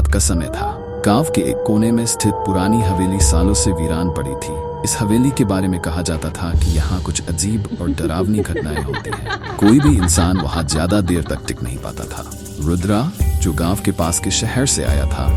रात का समय था। गांव के एक कोने में स्थित पुरानी हवेली सालों से वीरान पड़ी थी। इस हवेली के बारे में कहा जाता था कि यहाँ कुछ अजीब और डरावनी घटनाएं होती हैं। कोई भी इंसान वहाँ ज्यादा देर तक टिक नहीं पाता था। रुद्रा, जो गांव के पास के शहर से आया था,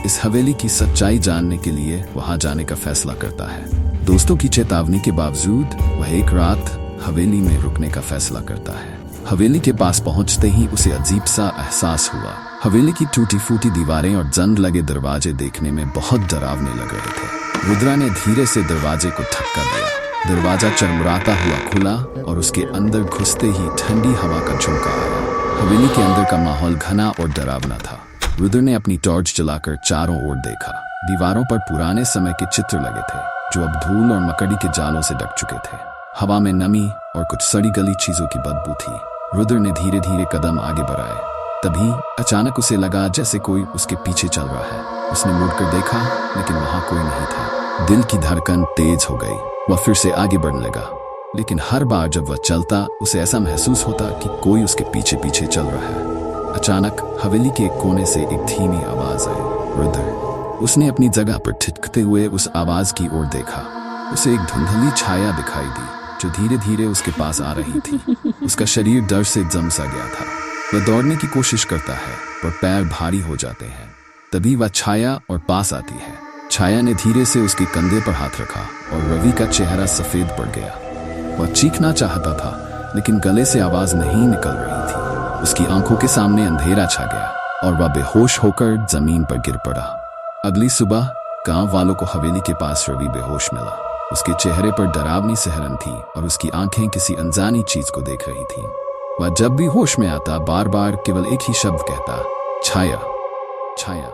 इस हवेली की सच्चाई जानने के लिए वहाँ जाने का फैसला करता है। दोस्तों की चेतावनी के बावजूद वह एक रात हवेली में रुकने का फैसला करता है। हवेली के पास पहुंचते ही उसे अजीब सा एहसास हुआ। हवेली की टूटी फूटी दीवारें और जंग लगे दरवाजे देखने में बहुत डरावने लग रहे थे। रुद्रा ने धीरे से दरवाजे को धक्का दिया। दरवाजा चरमराता हुआ खुला और उसके अंदर घुसते ही ठंडी हवा का झोंका आया। हवेली के अंदर का माहौल घना और डरावना था। रुद्र ने अपनी टॉर्च जलाकर चारों ओर देखा। दीवारों पर पुराने समय के चित्र लगे थे, जो अब धूल और मकड़ी के जालों से ढक चुके थे। हवा में नमी और कुछ सड़ी गली चीजों की बदबू थी। रुद्र ने धीरे धीरे कदम आगे बढ़ाए। तभी अचानक उसे लगा जैसे कोई उसके पीछे चल रहा है। उसने मुड़कर देखा, लेकिन वहां कोई नहीं था। दिल की धड़कन तेज हो गई। वह फिर से आगे बढ़ने लगा, लेकिन हर बार जब वह चलता उसे ऐसा महसूस होता कि कोई उसके पीछे पीछे चल रहा है। अचानक हवेली के एक कोने से एक धीमी आवाज आई, रुद्र। उसने अपनी जगह पर ठिठकते हुए उस आवाज की ओर देखा। उसे एक धुंधली छाया दिखाई दी जो धीरे धीरे उसके पास आ रही थी। उसका शरीर डर से जम सा गया था। वह दौड़ने की कोशिश करता है, पर पैर भारी हो जाते हैं। तभी वह छाया और पास आती है। छाया ने धीरे से उसके कंधे पर हाथ रखा और रवि का चेहरा सफेद पड़ गया। वह चीखना चाहता था, लेकिन गले से आवाज नहीं निकल रही थी। उसकी आंखों के सामने अंधेरा छा गया और वह बेहोश होकर जमीन पर गिर पड़ा। अगली सुबह गांव वालों को हवेली के पास रवि बेहोश मिला। उसके चेहरे पर डरावनी सिहरन थी और उसकी आंखें किसी अनजानी चीज को देख रही थीं। वह जब भी होश में आता बार बार केवल एक ही शब्द कहता, छाया, छाया।